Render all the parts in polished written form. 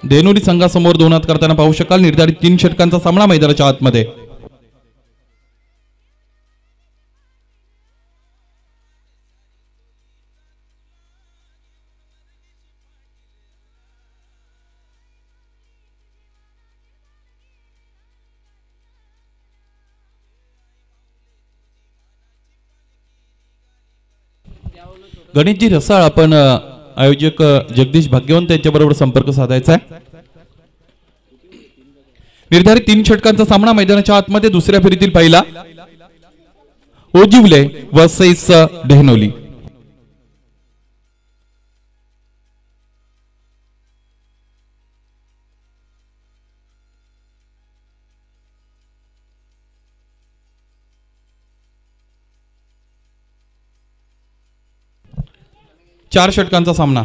देनोली संघासमोर 2 हात करताना पाहू शकाल. निर्धारित 3 षटकांचा सामना मैदानाच्या आतमध्ये. गणेशजी रसाळ आपण आयोजक जगदीश भाग्यवंत यांच्याबरोबर संपर्क साधायचा आहे. निर्धारित 3 षटकांचा सामना मैदानाच्या आतमध्ये. दुसऱ्या फेरीतील पहिला ओजिवले वर्सेस डेहनोली. चार षटकांचा सामना.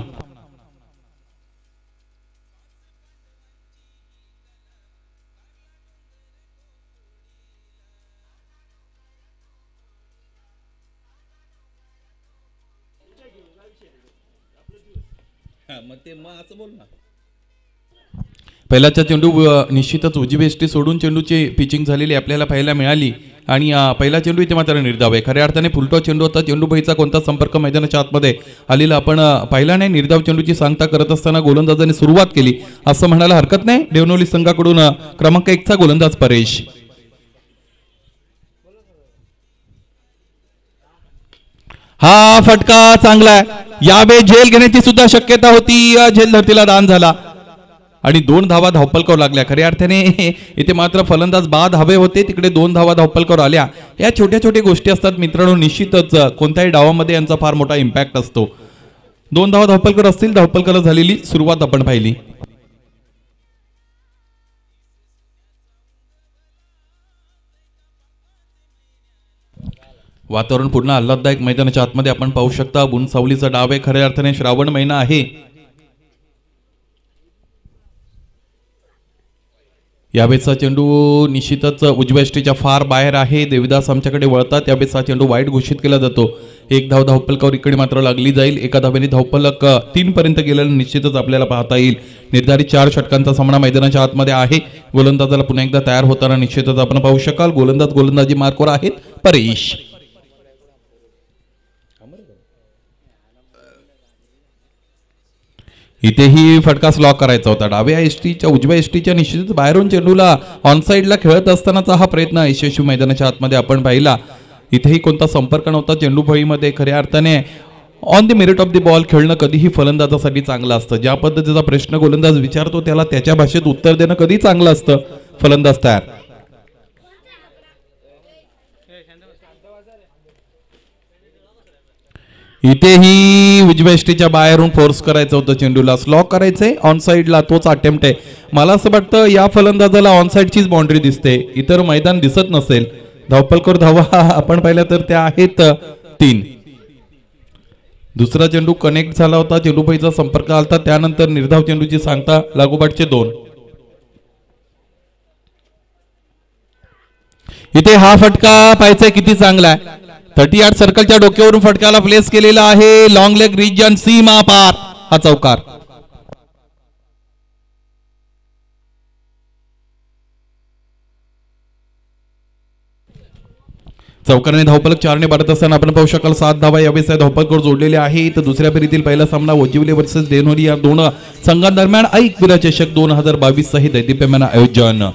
पहिल्याचा चेंडू निश्चितच उजवी एसटी सोडून चेंडूची पिचिंग झालेली आपल्याला पाहायला मिळाली आणि पहिला चेंडू इथे मात्र निर्धाव आहे. खऱ्या अर्थाने फुलटॉ चेंडू होता. चेंडू भाईचा कोणता संपर्क मैदानाच्या आतमध्ये आलेला आपण पाहिला नाही. निर्धाव चेंडूची सांगता करत असताना गोलंदाजाने सुरुवात केली असं म्हणायला हरकत नाही. डेवनोली संघाकडून क्रमांक 1 चा गोलंदाज परेश. हा फटका चांगला आहे. यावेळी झेल घेण्याची सुद्धा शक्यता होती. झेल धरतीला दान झाला आणि 2 धावा धावपलकावर लागल्या. खऱ्या अर्थाने इथे मात्र फलंदाज बाद हवे होते, तिकडे 2 धावा धावपलकावर आल्या. या छोट्या छोट्या गोष्टी असतात मित्रांनो. निश्चितच कोणत्याही डावामध्ये यांचा फार मोठा इम्पॅक्ट असतो. 2 धावा धावपलकर असतील. धावपलकर झालेली सुरुवात आपण पाहिली. वातावरण पूर्ण आल्हाददायक मैदानाच्या आतमध्ये आपण पाहू शकता. बुन सावलीचा डाव आहे. खऱ्या अर्थाने श्रावण महिना आहे. यावेळेचा चेंडू निश्चितच उजव्या एसटीच्या फार बाहेर आहे. देविदास आमच्याकडे वळतात. यावेळेचा चेंडू वाईट घोषित केला जातो. 1 धाव धावपलकावर इकडे मात्र लागली जाईल. एका धावेने धावपलक 3 पर्यंत गेलेलं निश्चितच आपल्याला पाहता येईल. निर्धारित 4 षटकांचा सामना मैदानाच्या आतमध्ये आहे. गोलंदाजाला पुन्हा एकदा तयार होताना निश्चितच आपण पाहू शकाल. गोलंदाजी मार्कवर आहेत परेश. इथेही फटका स्लॉक करायचा होता. डाव्या एसटीच्या उजव्या एसटीच्या निश्चितच बाहेरून चेंडूला ऑनसाइडला खेळत असतानाचा हा प्रयत्न यशस्वी मैदानाच्या आतमध्ये आपण पाहिला. इथेही कोणता संपर्क नव्हता चेंडू फळीमध्ये. खऱ्या अर्थाने on the merit of the ball खेळणं कधीही फलंदाजासाठी चांगलं असतं. ज्या पद्धतीचा प्रश्न गोलंदाज विचारतो त्याला त्याच्या भाषेत उत्तर देणं कधी चांगलं असतं. फलंदाज तयार. इथेही उजव्या एसटीच्या बाहेरून फोर्स करायचं होतं. चेंडूला स्लॉक करायचंय ऑन साइडला. तोच अटेम्प्ट आहे. मला असं वाटतं या फलंदाजाला ऑन साइडचीच बाउंड्री दिसते. इतर मैदान दिसत नसेल. धावपलकर धावा आपण पाहिल्या तर त्या आहेत 3. दुसरा चेंडू कनेक्ट झाला होता. चेंडूबाईचा संपर्क आलता. त्यानंतर निर्धाव चेंडूची सांगता लागोपाठचे 2. इथे हा फटका पाहायचा किती चांगला आहे. 38 सर्कलच्या डोक्यावरून फटक्याला प्लेस केलेला आहे. लॉंग लेग रिजन सीमा पार हा चौकार. चौकाराने धावपलक 4 ने भारत असताना आपण पाहू शकाल 7 धावा यावेळेस धावपलकावर जोडलेले आहेत. दुसऱ्या फेरीतील पहिला सामना ओजिवले वर्सेस डेहनोली या 2 संघांदरम्यान ऐक विरा चषक 2022 चा हे दैदिप्यमान आयोजन.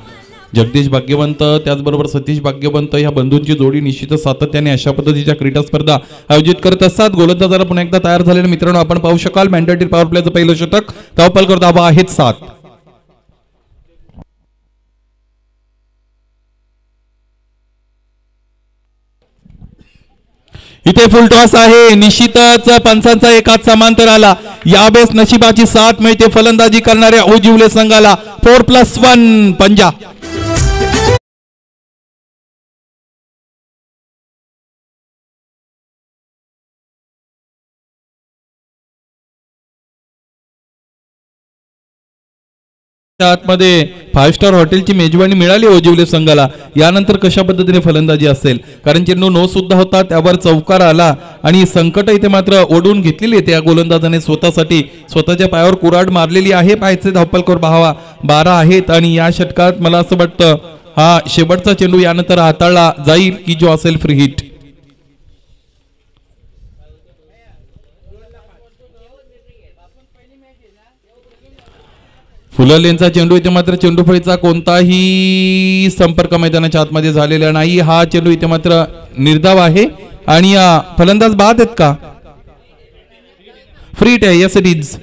जगदीश भाग्यवंत त्याचबरोबर सतीश भाग्यवंत या बंधूंची जोडी निश्चितच सातत्याने अशा पद्धतीच्या क्रीडा स्पर्धा आयोजित करत असतात. गोलंदाजाला पुन्हा एकदा तयार झालेले मित्रांनो आपण पाहू शकाल. मॅन्डेटरी पॉवर प्लेचं पहिलं षटक. धावपलकर धावा आहेत 7. इथे फुल टॉस आहे. निश्चितच पंचांचा एकाच समांतर आला. यावेळेस नशिबाची साथ मिळते फलंदाजी करणाऱ्या ओजिवले संघाला. 4+1 पंजा. आतमध्ये 5 स्टार हॉटेलची मेजवानी मिळाली ओजिवले संघाला. यानंतर कशा पद्धतीने फलंदाजी असेल, कारण चेंडू नो सुद्धा होता, त्यावर चौकार आला आणि संकट इथे मात्र ओढून घेतलेली त्या गोलंदाजाने स्वतःसाठी स्वतःच्या पायावर कुऱ्हाड मारलेली आहे. पायचे धावपलकर 12 आहेत आणि या षटकात मला असं वाटतं हा शेवटचा चेंडू यानंतर हाताळला जाईल की जो असेल फ्री हिट. फुललेंचा चेंडू इथे मात्र चेंडूफळीचा कोणताही संपर्क मैदानाच्या आतमध्ये झालेला नाही. हा चेंडू इथे मात्र निर्धाव आहे आणि फलंदाज बाद आहेत का? फ्री हिट आहे. Yes it is.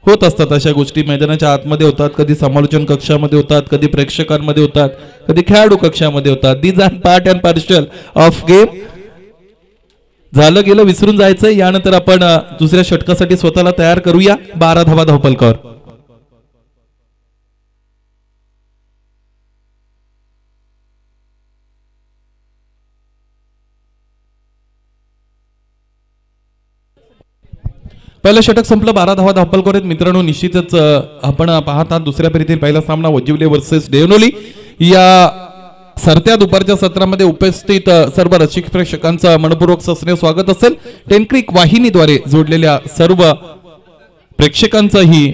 होत असतात अशा गोष्टी मैदानाच्या आतमध्ये होतात, कधी समालोचन कक्षामध्ये होतात, कधी प्रेक्षकांमध्ये होतात, कधी खेळाडू कक्षामध्ये होतात. These are part and parcel of game. झालं गेलं विसरून जायचं. यानंतर आपण दुसऱ्या षटकासाठी स्वतःला तयार करूया. 12 धावा धावपलकर. पहिलं षटक संपलं. 12 धावा धावपलकर आहेत मित्रांनो. निश्चितच आपण पाहतात दुसऱ्या फेरीतील पहिला सामना वजिवले वर्सेस डेवनोली. या सरत्या दुपारच्या सत्रामध्ये उपस्थित सर्व रसिक प्रेक्षकांचं मनपूर्वक सस्ने स्वागत असेल. टेनक्रिक वाहिनीद्वारे जोडलेल्या सर्व प्रेक्षकांचंही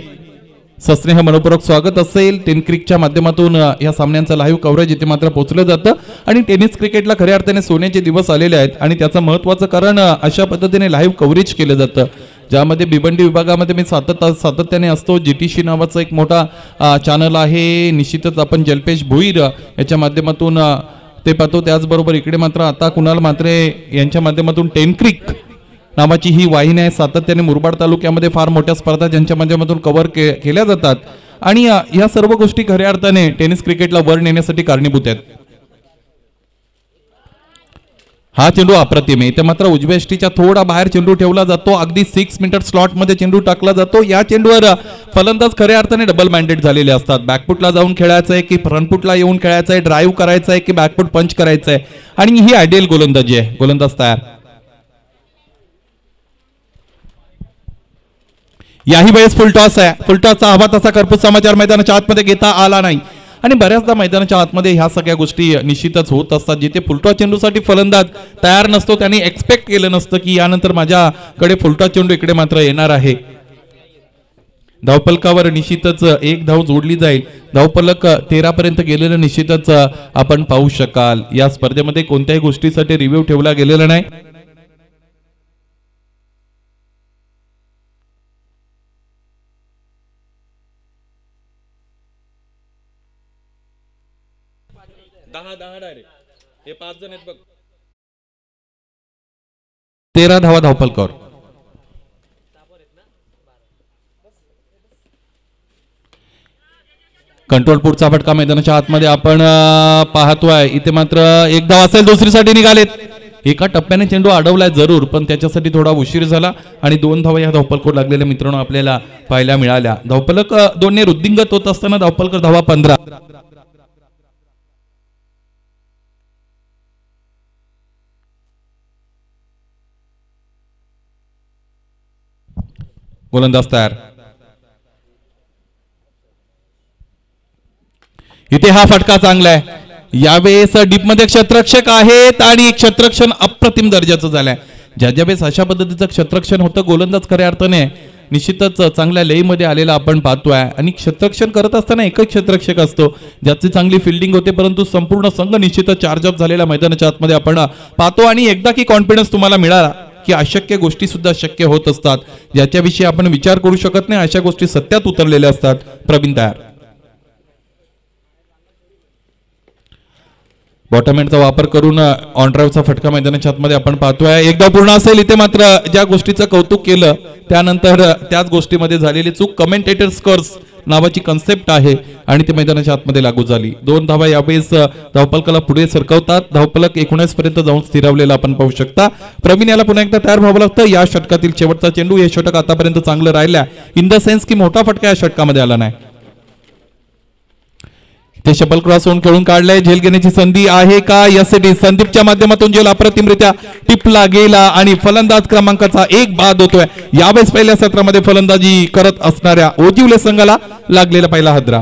सस्नेह मनपूर्वक स्वागत असेल. टेनक्रिकच्या माध्यमातून या सामन्यांचं लाईव्ह कव्हरेज इथे मात्र पोहोचलं जातं आणि टेनिस क्रिकेटला खऱ्या अर्थाने सोन्याचे दिवस आलेले आहेत आणि त्याचं महत्त्वाचं कारण अशा पद्धतीने लाईव्ह कव्हरेज केलं जातं, ज्यामध्ये भिवंडी विभागामध्ये मी सातत्याने असतो. GTC नावाचा एक मोठा चॅनल आहे. निश्चितच आपण जल्पेश भोईर याच्या माध्यमातून ते पाहतो. त्याचबरोबर इकडे मात्र आता कुणाल म्हात्रे यांच्या माध्यमातून टेनक्रिक नावाची ही वाहिनी आहे. सातत्याने मुरबाड तालुक्यामध्ये फार मोठ्या स्पर्धा ज्यांच्या माध्यमातून कव्हर केल्या जातात आणि या सर्व गोष्टी खऱ्या अर्थाने टेनिस क्रिकेटला वर नेण्यासाठी कारणीभूत आहेत. हा चेंडू अप्रतिम आहे. इथे मात्र उजव्या यष्टीच्या थोडा बाहेर चेंडू ठेवला जातो. अगदी 6 मिनिट स्लॉट मध्ये चेंडू टाकला जातो. या चेंडूवर फलंदाज खऱ्या अर्थाने डबल मॅन्डेट झालेले असतात. बॅकफुटला जाऊन खेळायचं आहे की फ्रंटफुटला येऊन खेळायचं आहे, ड्राईव्ह करायचं आहे की बॅकफुट पंच करायचं आहे आणि ही आयडियल गोलंदाजी आहे. गोलंदाज तयार. याही वेळेस फुलटॉस आहे. फुलटॉसचा हवा तसा कर्पूस समाचार मैदानाच्या आतमध्ये घेता आला नाही आणि बऱ्याचदा मैदानाच्या आतमध्ये ह्या सगळ्या गोष्टी निश्चितच होत असतात. जिथे फुलटॉस चेंडूसाठी फलंदाज तयार नसतो, त्यांनी एक्सपेक्ट केलं नसतं की यानंतर माझ्याकडे फुलटॉस चेंडू इकडे मात्र येणार आहे. धावपलकावर निश्चितच एक धाव जोडली जाईल. धावपलक 13 पर्यंत गेलेलं निश्चितच आपण पाहू शकाल. या स्पर्धेमध्ये कोणत्याही गोष्टीसाठी रिव्ह्यू ठेवला गेलेला नाही. डायरेक्ट हे 5 जण आहेत बघ. 13 धावा धावपलकर. कंट्रोल पुढचा फटका मैदानाच्या आतमध्ये आपण पाहतोय. इथे मात्र एक धाव असेल. दुसरीसाठी निघालेत. एका टप्प्याने चेंडू अडवलाय जरूर, पण त्याच्यासाठी थोडा उशीर झाला आणि 2 धावा या धावपलकर लागलेल्या मित्रांनो आपल्याला पाहायला मिळाल्या. धावपलक दोन्ही वृद्धिंगत होत असताना धावपलकर धावा 15. गोलंदाज तयार. इथे हा फटका चांगला आहे. यावेळेस डीप मध्ये क्षेत्ररक्षक आहेत आणि क्षेत्ररक्षण अप्रतिम दर्जाचं झालंय. ज्या वेळेस अशा पद्धतीचं क्षेत्ररक्षण होतं, गोलंदाज खऱ्या अर्थाने निश्चितच चांगल्या लयमध्ये आलेला आपण पाहतोय आणि क्षेत्ररक्षण करत असताना एकच क्षेत्ररक्षक असतो ज्याची चांगली फिल्डिंग होते, परंतु संपूर्ण संघ निश्चितच चार्ज अप झालेला मैदानाच्या आतमध्ये आपण पाहतो आणि एकदा की कॉन्फिडन्स तुम्हाला मिळाला की अशक्य गोष्टी सुद्धा शक्य होत असतात, ज्याच्याविषयी आपण विचार करू शकत नाही, अशा गोष्टी सत्यात उतरलेल्या असतात. प्रवीण तयार. बॉटम एंडचा वापर करून ऑन ड्राईव्हचा फटका मैदानाच्या आतमध्ये आपण पाहतोय. एकदा पूर्ण असेल. इथे मात्र ज्या गोष्टीचं कौतुक केलं त्यानंतर त्याच गोष्टीमध्ये झालेली चूक. कमेंटेटर स्कोर्स नावाची कन्सेप्ट आहे आणि ते मैदानाच्या आतमध्ये लागू झाली. 2 धावा यावेळेस धावपलकाला पुढे सरकवतात. धावपलक 19 पर्यंत जाऊन स्थिरावलेला आपण पाहू शकता. प्रवीण याला पुन्हा एकदा तयार व्हावं लागतं. या षटकातील शेवटचा चेंडू. हे षटक आतापर्यंत चांगलं राहिलं इन द सेन्स की मोठा फटका या षटकामध्ये आला नाही. ते शपल क्रॉस होऊन खेळून काढलंय. झेल घेण्याची संधी आहे का? यासाठी संदीपच्या माध्यमातून झेल अप्रतिमरित्या टिपला गेला आणि फलंदाज क्रमांकाचा 1 बाद होतोय. यावेळेस पहिल्या सत्रामध्ये फलंदाजी करत असणाऱ्या ओजिवले संघाला लागलेला पहिला हादरा.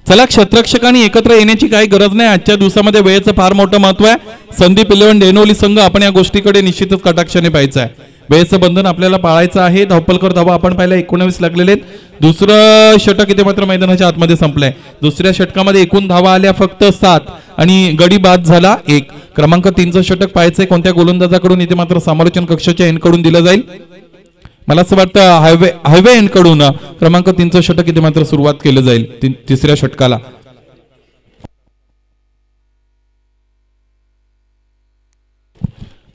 चला, क्षेत्ररक्षकांनी एकत्र येण्याची काही गरज नाही. आजच्या दिवसामध्ये वेळेचं फार मोठं महत्व आहे. संदीप 11 डेनोली संघ आपण या गोष्टीकडे निश्चितच कटाक्षाने पाहायचं आहे. वेळेचं बंधन आपल्याला पाळायचं आहे. धावपलकर धावा आपण पाहिला 19 लागलेले आहेत. दुसरं षटक इथे मात्र मैदानाच्या आतमध्ये संपलंय. दुसऱ्या षटकामध्ये एकूण धावा आल्या फक्त 7 आणि गडी बाद झाला 1. क्रमांक 3चं षटक पाहायचंय कोणत्या गोलंदाजाकडून. इथे मात्र समालोचन कक्षाच्या एंडकडून दिलं जाईल. मला असं वाटतं हायवे एंडकडून क्रमांक 3चं षटक इथे मात्र सुरुवात केलं जाईल तिसऱ्या षटकाला.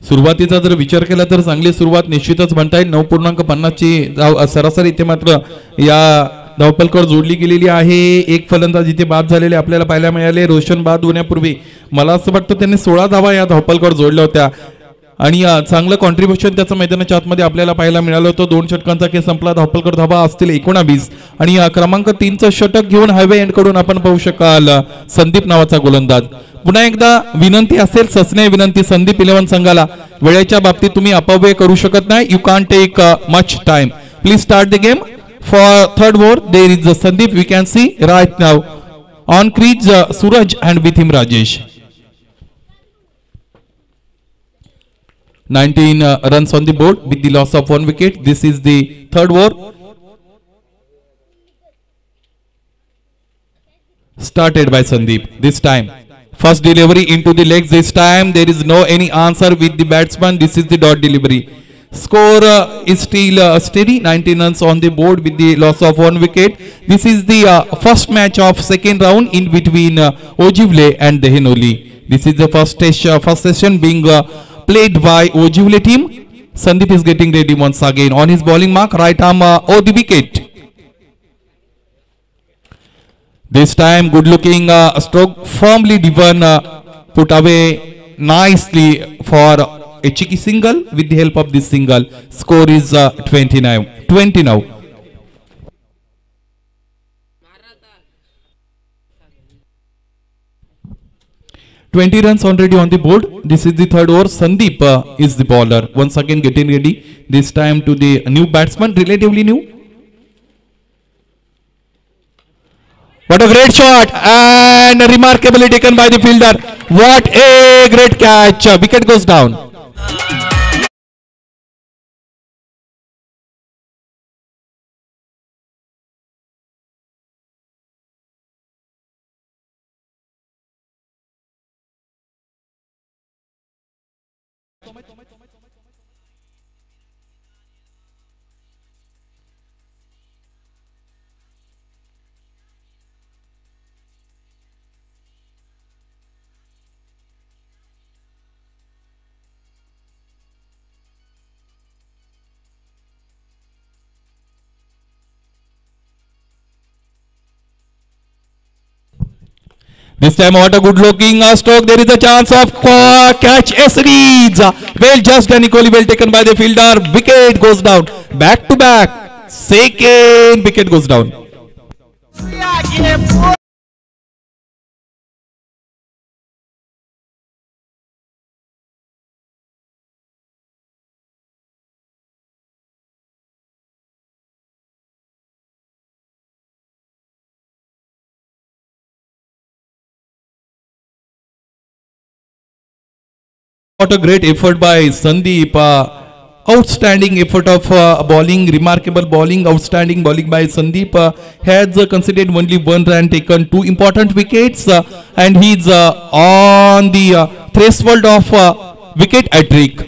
सुरुवातीचा जर विचार केला तर चांगली सुरुवात निश्चितच म्हणता येईल. 9.50 ची सरासरी इथे मात्र या धावपलकर जोडली गेलेली आहे. एक फलंदाज इथे बाद झालेले आपल्याला पाहायला मिळाले. रोशन बाद होण्यापूर्वी मला असं वाटतं त्यांनी 16 धावा या धावपलकर जोडल्या होत्या आणि चांगलं कॉन्ट्रीब्युशन त्याचं मैदानाच्या आतमध्ये आपल्याला पाहायला मिळालं होतं. 2 षटकांचा खेळ संपला. धावपलकर धावा असतील 19 आणि क्रमांक 3चं षटक घेऊन हायवे एंड कडून आपण पाहू शकाल संदीप नावाचा गोलंदाज. पुन्हा एकदा विनंती असेल, सस्नेह विनंती संदीप 11 संघाला, वेळेच्या बाबतीत तुम्ही अपव्यय करू शकत नाही. You can take much time. Please start the game. For third over there is Sandeep. We can see right now on crease Suraj and with him Rajesh. 19 runs on the board with the loss of 1 wicket. This is the third over. Started by Sandeep. This time, first delivery into the legs. This time there is no any answer with the batsman. This is the dot delivery. Score is still steady. 19 runs on the board with the loss of 1 wicket. This is the first match of second round in between Ojivle and Dehenoli. This is the first session being played by Ojivle team. Sandeep is getting ready once again on his bowling mark. Right arm the wicket. This time good looking stroke firmly driven, put away nicely for a cheeky single. With the help of this single, score is 20 now. 20 runs already on the board. This is the third over. Sandeep is the bowler. Once again getting ready. This time to the new batsman, relatively new. What a great shot and remarkably taken by the fielder. What a great catch. Wicket goes down. This time what a good looking stroke. There is a chance of catch. S reads. Well just done, equally well taken by the fielder. Wicket goes down. Back to back. Second wicket goes down. What a great effort by Sandeep. Outstanding effort of bowling, remarkable bowling, outstanding bowling by Sandeep. Has considered only 1 run, taken 2 important wickets, and he's on the threshold of wicket hat-trick.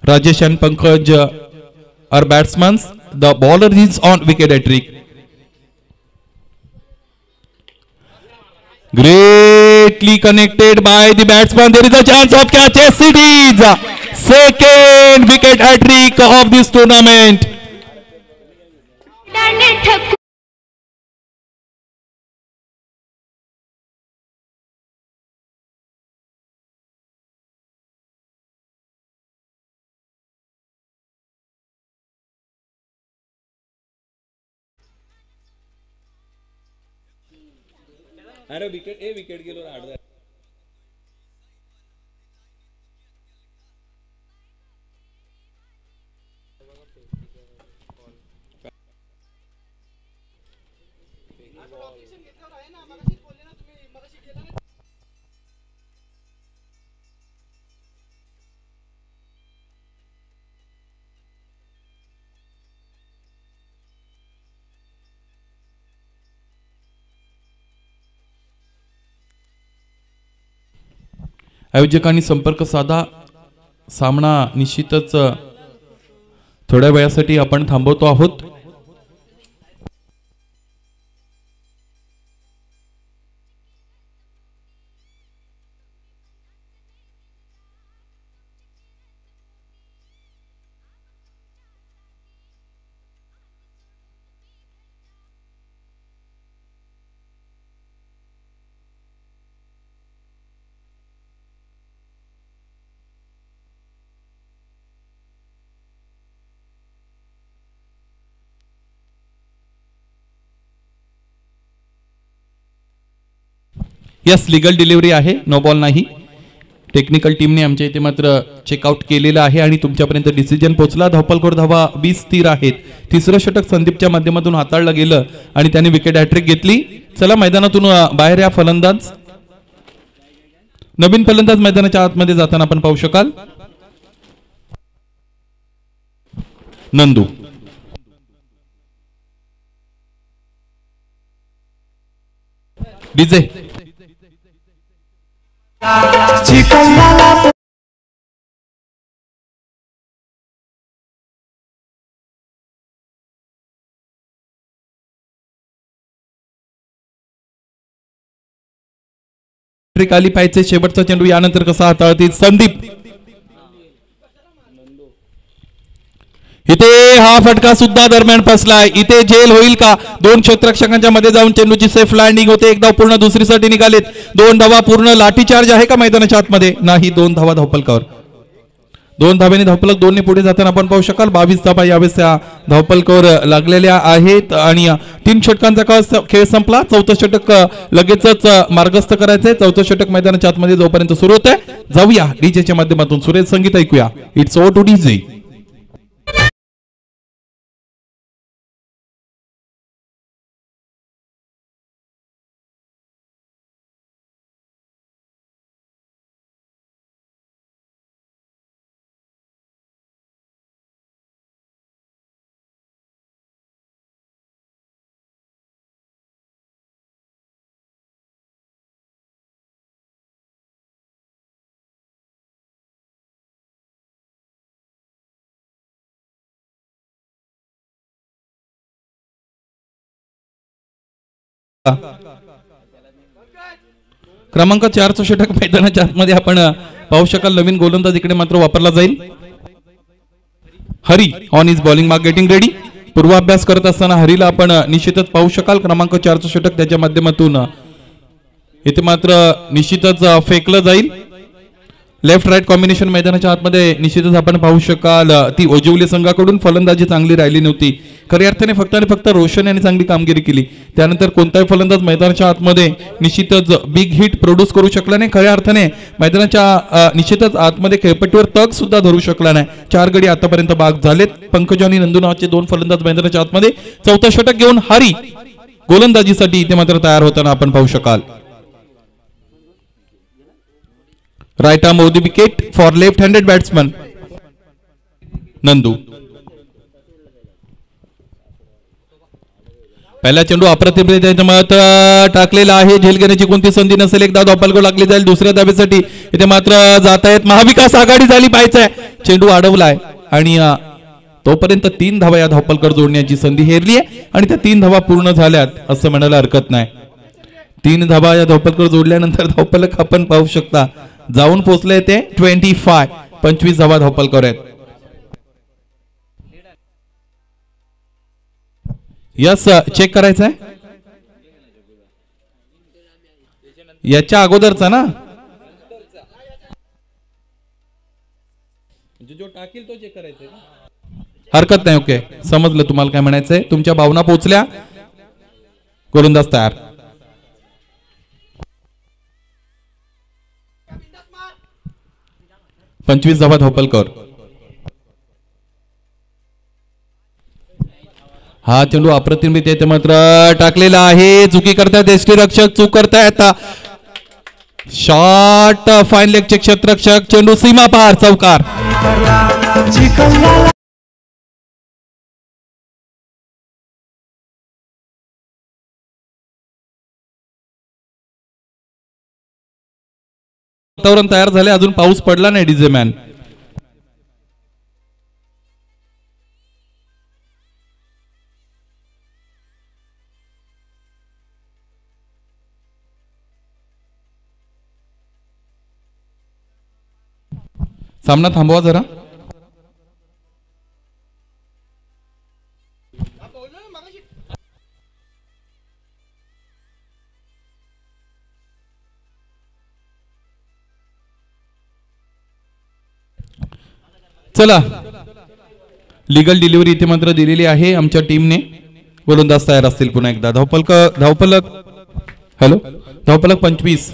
Rajesh and Pankaj are batsmen. The bowler is on wicket hat-trick. Greatly connected by the batsman. There is a chance of catch. Yes, it is. Second wicket hat-trick of this tournament. अरे wicket गेलो आठ. आयोजकांनी संपर्क साधा. सामना निश्चितच थोड्या वेळासाठी आपण थांबवतो आहोत. यस, लीगल डिलिव्हरी आहे, नो बॉल नाही. टेक्निकल टीमने आमच्या इथे मात्र चेकआउट केलेलं आहे आणि तुमच्यापर्यंत डिसिजन पोहोचला. धावपलकर धावा 20 स्थिर आहेत. तिसरं षटक संदीपच्या माध्यमातून हाताळलं गेलं आणि त्याने विकेट हॅट्रिक घेतली. चला मैदानातून बाहेर या फलंदाज. नवीन फलंदाज मैदानाच्या आतमध्ये जाताना आपण पाहू शकाल. नंदू. डीजे आली पाहिजे. शेवटचा चेंडू यानंतर कसा हाताळतील संदीप. इथे हा फटका सुद्धा दरम्यान फसलाय. इथे जेल होईल का? दोन क्षेत्ररक्षकांच्या मध्ये जाऊन चेंडूची सेफ लँडिंग होते. एक धाव पूर्ण दुसरीसाठी निघालेत. 2 धावा पूर्ण. लाठी चार्ज आहे का मैदानाच्या आतमध्ये? नाही. 2 धावा धावपलकावर. 2 धावेने धावपलक 2 ने पुढे जाताना आपण पाहू शकाल. 22 धावा यावेळेस त्या धावपलकावर लागलेल्या आहेत आणि 3 षटकांचा खेळ संपला. चौथं षटक लगेचच मार्गस्थ करायचंय. चौथं षटक मैदानाच्या आतमध्ये जोपर्यंत सुरू होतंय. जाऊया डीजेच्या माध्यमातून सुरेश संगीत ऐकूया. It's oh to DJ. क्रमांक 4चं षटक मैदानाच्या आतमध्ये आपण पाहू शकाल. नवीन गोलंदाज इकडे मात्र वापरला जाईल. Hari on is bowling mark getting ready. पूर्वाभ्यास करत असताना हरीला आपण निश्चितच पाहू शकाल. क्रमांक 4चं षटक त्याच्या माध्यमातून इथे मात्र निश्चितच फेकलं जाईल. लेफ्ट राईट कॉम्बिनेशन मैदानाच्या आतमध्ये निश्चितच आपण पाहू शकाल. ती ओजिवली संघाकडून फलंदाजी चांगली राहिली नव्हती. खऱ्या अर्थाने फक्त आणि फक्त रोशन यांनी चांगली कामगिरी केली. त्यानंतर कोणताही फलंदाज मैदानाच्या आतमध्ये निश्चितच बिग हिट प्रोड्यूस करू शकला नाही. खऱ्या अर्थाने मैदानाच्या निश्चितच आतमध्ये खेळपट्टीवर तग सुद्धा धरू शकला नाही. 4 गडी आतापर्यंत बाद झालेत. पंकज आणि नंदू नावाचे 2 फलंदाज मैदानाच्या आतमध्ये. चौथं षटक घेऊन हरी गोलंदाजीसाठी इथे मात्र तयार होताना आपण पाहू शकाल. Right arm over the wicket for left handed batsman Nandu. पहिला चेंडू अप्रतिम टाकलेला आहे. झेल घेण्याची कोणती संधी नसेल. एकदा धावपलको लागली जाईल. दुसऱ्या धावेसाठी इथे मात्र जात आहेत. महाविकास आघाडी झाली पाहिजे. चेंडू अडवलाय आणि तोपर्यंत 3 धावा या धावपलकर जोडण्याची संधी हेरली आहे आणि त्या 3 धावा पूर्ण झाल्यात असं म्हणायला हरकत नाही. 3 धावा या धावपलकर जोडल्यानंतर धावपलक आपण पाहू शकता जाऊन पोहोचले ते 25 धावा धावपलकर आहेत. यस, चेक करायचं आहे याच्या अगोदरचा ना, जो टाकील तो चेक करायचा. हरकत नाही. ओके, समजलं तुम्हाला काय म्हणायचंय. तुमच्या भावना पोहोचल्या. गोलंदाज तयार. 25 धावा धावपलकर. हा चेंडू अप्रतिम येते मात्र टाकलेला आहे. चुकी करतायत यष्टीरक्षक, चूक करतायत. शॉट फाईन लेगचे क्षेत्ररक्षक, चेंडू सीमा पार, चौकार. वातावरण तयार झाले, अजून पाऊस पडला नाही. डीजे मॅन सामना थांबवा जरा. चला, लीगल डिलिव्हरी इथे मात्र दिलेली आहे आमच्या टीमने. गोलंदाज तयार असतील पुन्हा एकदा. धावफलक हॅलो, धावफलक 25.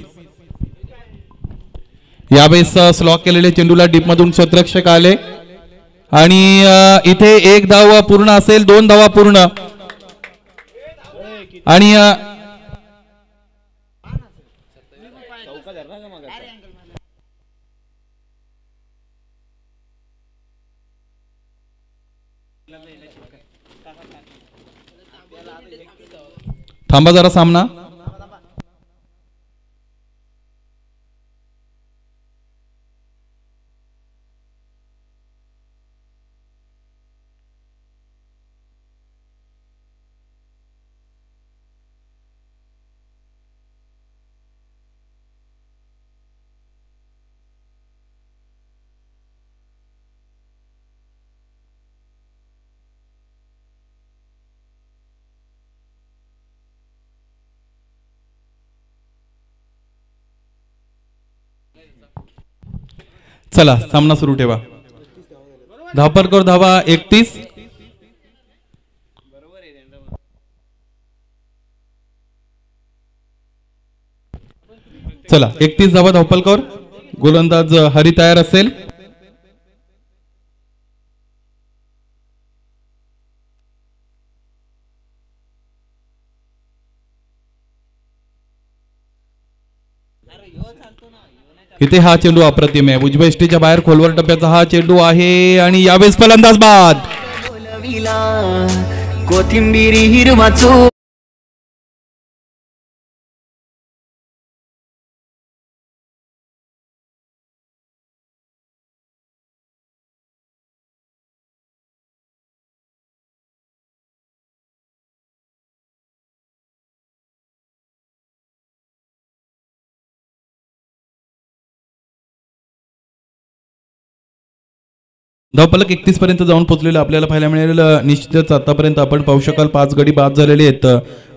यावेळेस स्लॉक केलेले चेंडूला डीप मधून क्षेत्ररक्षक आले आणि इथे 1 धाव पूर्ण असेल, 2 धावा पूर्ण आणि थांबा जरा सामना. चला, सामना सुरू ठेवा. धावपलकर धावा 31. चला, 31 धावा धावपलकर. गोलंदाज हरी तयार असेल. इथे हा चेंडू अप्रतिम आहे. उजव्या यष्टीच्या बाहेर खोलवर टप्प्याचा हा चेंडू आहे आणि यावेळेस फलंदाज बाद. कोथिंबीर हिरवा चो धावपलक 31 पर्यंत जाऊन पोहोचलेलं आपल्याला पाहायला मिळेल. निश्चितच आतापर्यंत आपण पाहू शकाल 5 गडी बाद झालेले आहेत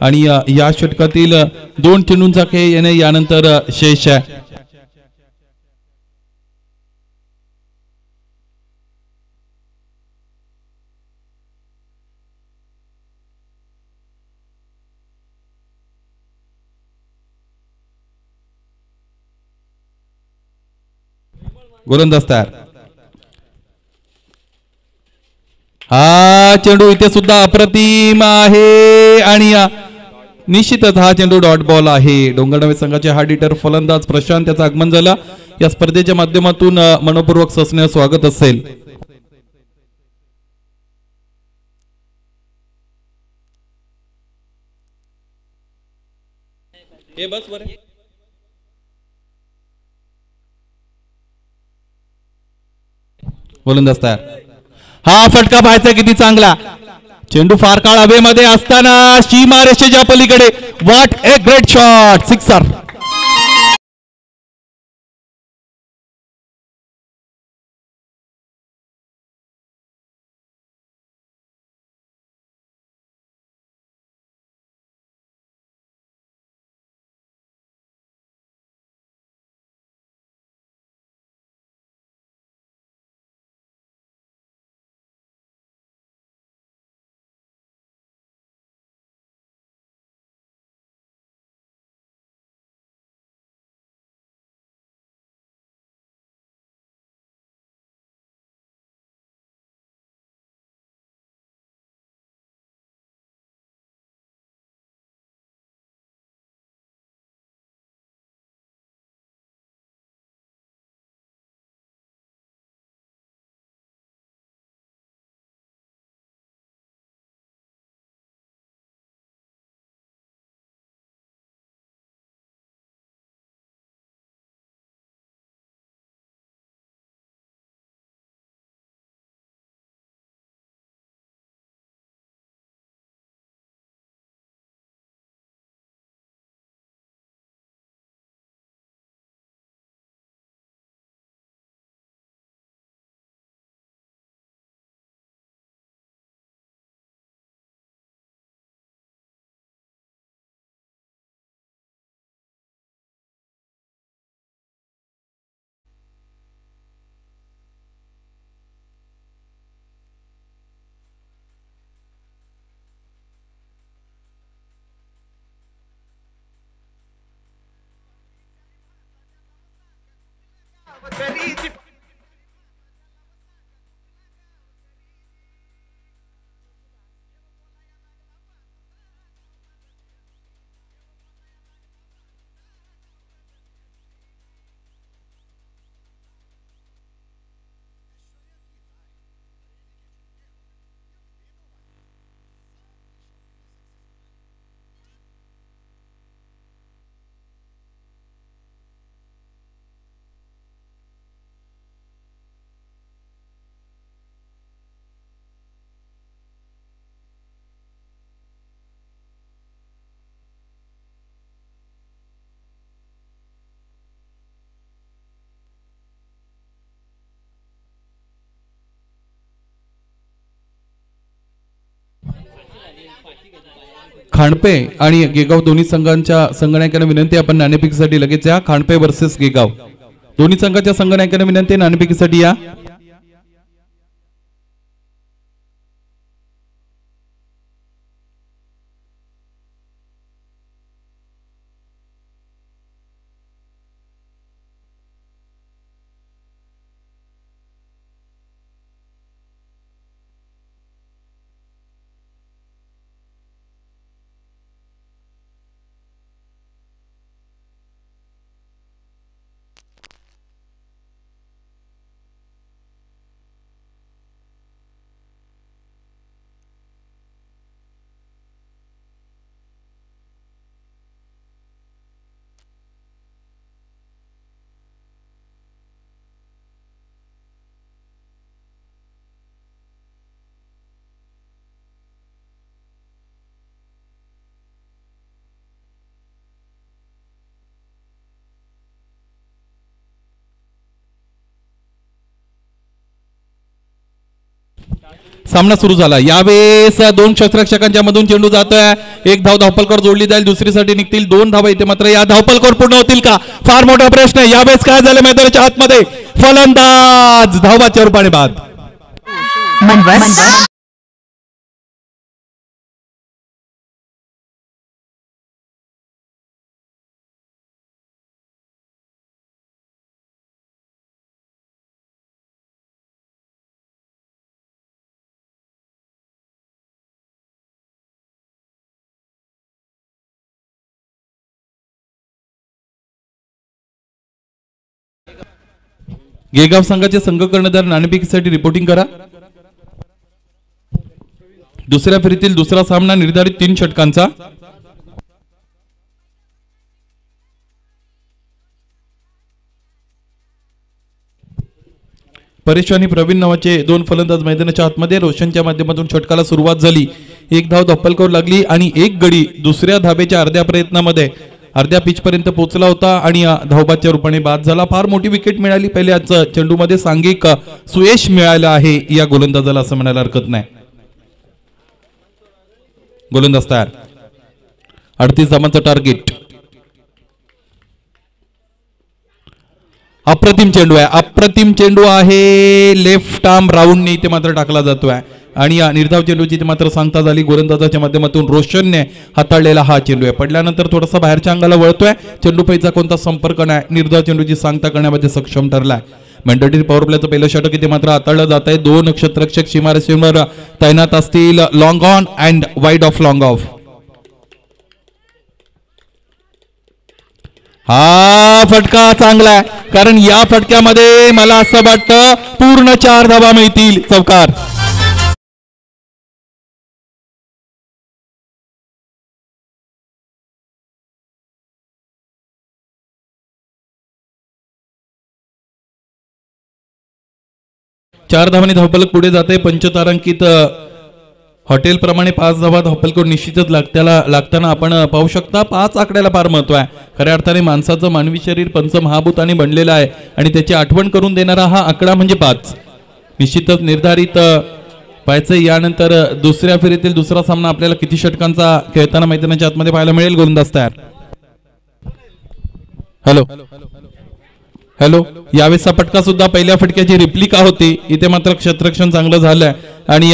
आणि या षटकातील 2 चेंडूंचा खेळ येणे यानंतर शेष आहे. गोलंदाज तयार. हा चेंडू इथे सुद्धा अप्रतिम आहे आणि निश्चितच हा चेंडू डॉट बॉल आहे. डोंगरनवे संघाचे हार्ड हिटर फलंदाज प्रशांत याचं आगमन झालं. या स्पर्धेच्या माध्यमातून मनपूर्वक सस्नेह स्वागत असेल. गोलंदाज तयार. हा फटका पाहायचा किती चांगला. चेंडू फार काळ हवेमध्ये असताना सीमारेषेच्या पलीकडे. What a great shot, sixer. Khandpe आणि गेगाव दोन्ही संघांच्या संघनायकांना विनंती, आपण नाणेफेकीसाठी लगेच या. खांडपे वर्सेस गेगाव दोन्ही संघाच्या संघनायकांना विनंती, नाणेफेकीसाठी या. सामना सुरू झाला. यावेळेस दोन क्षेत्ररक्षकांच्या मधून चेंडू जातोय. एक धाव धावपलकर जोडली जाईल, दुसरीसाठी निघतील 2 धावा इथे. मात्र या धावपलकर पूर्ण होतील का, फार मोठा प्रश्न आहे. यावेळेस काय झालं मैदानाच्या आतमध्ये, फलंदाज धावाच्या रूपाने बाद. गेगाव संघाचे संघ कर्णधार नाणेफेकीसाठी रिपोर्टिंग करा. दुसऱ्या फेरीतील दुसरा सामना निर्धारित 3 षटकांचा. परेश आणि प्रवीण नावाचे 2 फलंदाज मैदानाच्या आतमध्ये. रोशनच्या माध्यमातून षटकाला सुरुवात झाली. एक धाव धावपलकर लागली आणि एक गडी दुसऱ्या धावेच्या अर्ध्या प्रयत्नामध्ये अर्ध्या पिच पर्यंत पोहोचला होता आणि धावबाच्या रूपाने बाद झाला. फार मोठी विकेट मिळाली पहिल्याच चेंडूमध्ये. सांघिक सुयश मिळालं आहे या गोलंदाजाला असं म्हणायला हरकत नाही. गोलंदाज तयार. 38 धावांचं टार्गेट. अप्रतिम चेंडू आहे, अप्रतिम चेंडू आहे. लेफ्ट आर्म राऊंडने इथे मात्र टाकला जातोय आणि या निर्धाव चेंडूची इथे मात्र सांगता झाली. गोलंदाजाच्या माध्यमातून रोशनने हाताळलेला हा चेंडू आहे. पडल्यानंतर थोडासा बाहेरच्या अंगाला वळतोय. चेंडू पैचा कोणता संपर्क नाही. निर्धाव चेंडूची सांगता करण्यामध्ये सक्षम ठरलाय. मॅन्डेटरी पॉवर प्लेचं पहिलं षटक इथे मात्र हाताळलं जात आहे. 2 क्षेत्ररक्षक सीमारेषेवर तैनात असतील. Long on and wide of long of. हा फटका चांगला आहे, कारण या फटक्यामध्ये मला असं वाटतं पूर्ण 4 धावा मिळतील. चौकार. चार धावांनी धावपलक पुढे जाते. पंचतारांकित हॉटेल प्रमाणे 5 धावा धावपलकर निश्चितच लागताना आपण पाहू शकता. 5 आकड्याला फार महत्व आहे. खऱ्या अर्थाने माणसाचं मानवी शरीर पंचमहाभूताने बनलेलं आहे आणि त्याची आठवण करून देणारा हा आकडा म्हणजे 5 निश्चितच निर्धारित पाहायचं. यानंतर दुसऱ्या फेरीतील दुसरा सामना आपल्याला किती षटकांचा खेळताना मैदानाच्या आतमध्ये पाहायला मिळेल. गोलंदाज तयार. Hello hello. यावेळेसचा फटका सुद्धा पहिल्या फटक्याची रिप्लिका होती. इथे मात्र क्षेत्ररक्षण चांगलं झालंय आणि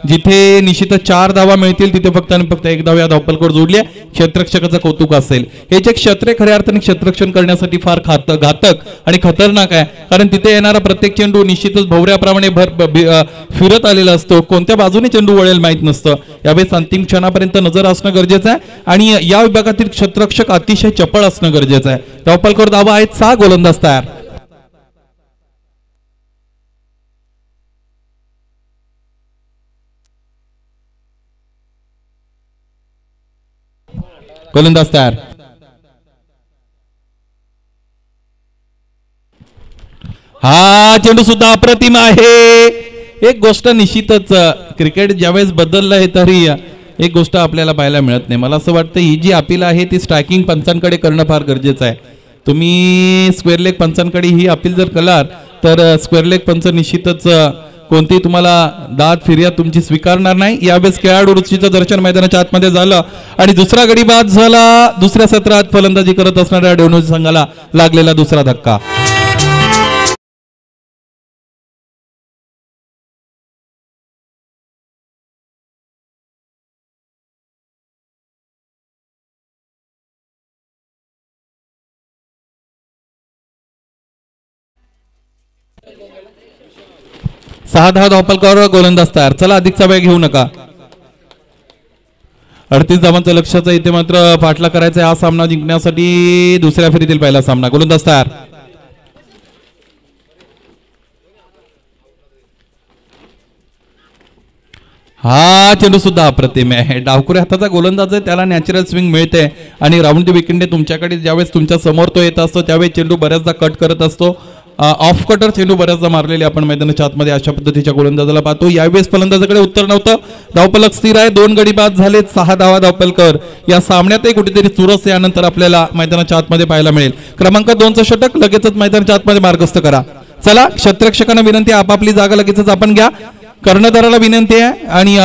जिथे निश्चितच 4 धावा मिळतील तिथे फक्त आणि फक्त 1 धाव या धावपलकर जोडली. क्षेत्ररक्षकाचं कौतुक असेल. हे जे क्षेत्र खऱ्या अर्थाने क्षेत्ररक्षण करण्यासाठी फार घातक आणि खतरनाक आहे, कारण तिथे येणारा प्रत्येक चेंडू निश्चितच भोवऱ्याप्रमाणे फिरत आलेला असतो. कोणत्या बाजूने चेंडू वळेल माहित नसतं. यावेळेस अंतिम क्षणापर्यंत नजर असणं गरजेचं आहे आणि या विभागातील क्षेत्ररक्षक अतिशय चपळ असणं गरजेचं आहे. धावपलकर धावा आहेत 6. गोलंदाज तयार. गोलंदाज तयार. हा चेंडू सुद्धा अप्रतिम आहे. एक गोष्ट निश्चितच क्रिकेट ज्यावेळेस बदललं आहे तरी एक गोष्ट आपल्याला पाहायला मिळत नाही. मला असं वाटतं ही जी अपील आहे ती स्ट्रायकिंग पंचांकडे करणं फार गरजेचं आहे. तुम्ही स्क्वेअर लेग पंचांकडे ही अपील जर केलात तर स्क्वेअर लेग पंच निश्चितच कोणती तुम्हाला दाद फिर्याद तुमची स्वीकारणार नाही. यावेळेस खेळाडू रुचीचं दर्शन मैदानाच्या आतमध्ये झालं आणि दुसरा गडी बाद झाला. दुसऱ्या सत्रात फलंदाजी करत असणाऱ्या डेवनोजी संघाला लागलेला दुसरा धक्का. सहा धावपलकावर गोलंदाज तयार. चला अधिकचा वेळ घेऊ नका. 38 धावांचं लक्षाचं इथे मात्र पाठला करायचा हा सामना जिंकण्यासाठी. दुसऱ्या फेरीतील पहिला सामना. गोलंदाज तयार. हा चेंडू सुद्धा अप्रतिम आहे. डावखुरे हाताचा गोलंदाज आहे, त्याला नॅचरल स्विंग मिळते आणि राऊंड द विकेंडे तुमच्याकडे ज्यावेळेस तुमच्या समोर तो येत असतो त्यावेळेस चेंडू बऱ्याचदा कट करत असतो. ऑफ कटर चेंडू बऱ्याचदा मारलेले आपण मैदानाच्या आतमध्ये अशा पद्धतीच्या गोलंदाजाला पाहतो. यावेळेस फलंदाजाकडे उत्तर नव्हतं. धावफलक स्थिर आहे. 2 गडी बाद झालेत. 6 धावा धावफलकर. या सामन्यातही कुठेतरी चुरस यानंतर आपल्याला मैदानाच्या आतमध्ये पाहायला मिळेल. क्रमांक 2चं षटक लगेचच मैदानाच्या आतमध्ये मार्गस्थ करा. चला क्षेत्ररक्षकांना विनंती, आपापली जागा लगेचच आपण घ्या. कर्णधाराला विनंती आहे आणि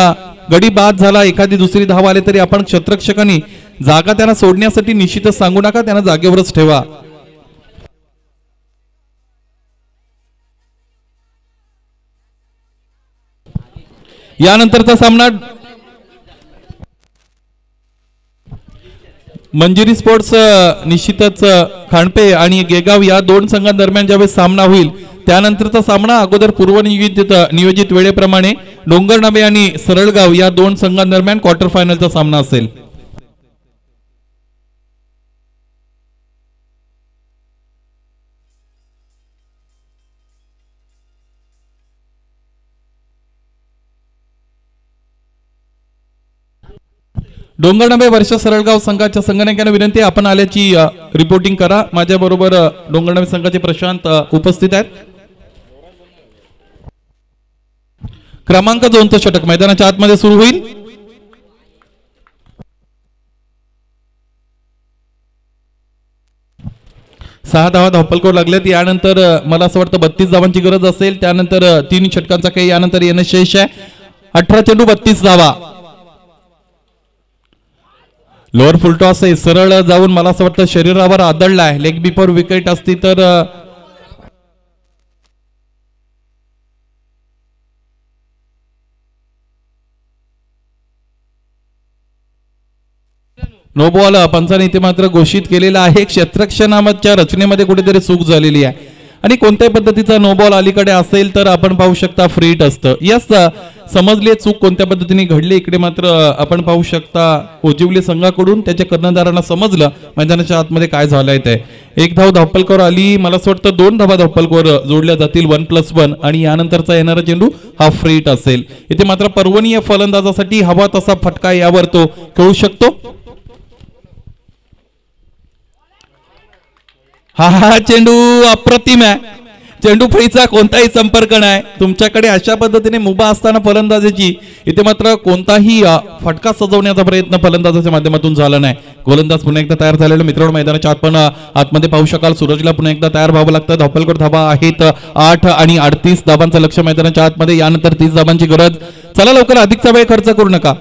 गडी बाद झाला, एखादी दुसरी धाव आले तरी आपण क्षेत्ररक्षकांनी जागा त्यांना सोडण्यासाठी निश्चितच सांगू नका, त्यांना जागेवरच ठेवा. यानंतरचा सामना मंजिरी स्पोर्ट्स निश्चितच खांडपे आणि गेगाव या 2 संघांदरम्यान ज्यावेळेस सामना होईल त्यानंतरचा सामना अगोदर नियोजित वेळेप्रमाणे डोंगरनाबे आणि सरळगाव या 2 संघांदरम्यान क्वार्टर फायनलचा सामना असेल. डोंगरनाबे वर्ष सरळगाव संघाच्या संघनायकांना विनंती, आपण आल्याची रिपोर्टिंग करा. माझ्या बरोबर डोंगरनाबे संघाचे प्रशांत उपस्थित आहेत. क्रमांक 2चं षटक मैदानाच्या आतमध्ये सुरू होईल. सहा धावा धावपलकोर लागल्यात. यानंतर मला असं वाटतं 32 धावांची गरज असेल. त्यानंतर 3 षटकांचा काही यानंतर येणं शेष आहे. 18 चेंडू 32 धावा. लोअर फुलटॉस आहे, सरळ जाऊन मला असं वाटतं शरीरावर आदळलाय. लेग बिफोर विकेट असती तर नो बॉल पंचाने इथे मात्र घोषित केलेला आहे. क्षेत्ररक्षणाच्या रचनेमध्ये कुठेतरी चूक झालेली आहे आणि कोणत्याही पद्धतीचा नो बॉल अलीकडे असेल तर आपण पाहू शकता फ्री हिट असतं. यस, समजले चूक कोणत्या पद्धतीने घडली. इकडे मात्र आपण पाहू शकता ओजिवले संघाकडून त्याच्या कर्णधारांना समजलं मैदानाच्या आतमध्ये काय झालंय ते. 1 धाव धावपलकोर आली. मला असं वाटतं 2 धावा धावपलकोर जोडल्या जातील 1+1 आणि यानंतरचा येणारा चेंडू हा फ्री हिट असेल. इथे मात्र पर्वणीय फलंदाजासाठी हवा तसा फटका यावर तो खेळू शकतो. हा चेंडू अप्रतिम आहे. चेंडू फळीचा कोणताही संपर्क नाही. तुमच्याकडे अशा पद्धतीने मुभा असताना फलंदाजीची इथे मात्र कोणताही फटका सजवण्याचा प्रयत्न फलंदाजाच्या माध्यमातून झाला नाही. गोलंदाज पुन्हा एकदा तयार झालेला मित्रांनो मैदानाच्या आतमध्ये पाहू शकाल. सूरजला पुन्हा एकदा तयार व्हावं लागतं. धावपलकोर धावा आहेत 8 आणि 38 धावांचं लक्ष मैदानाच्या आतमध्ये. यानंतर 30 धावांची गरज. चला लवकर, अधिकचा वेळ खर्च करू नका.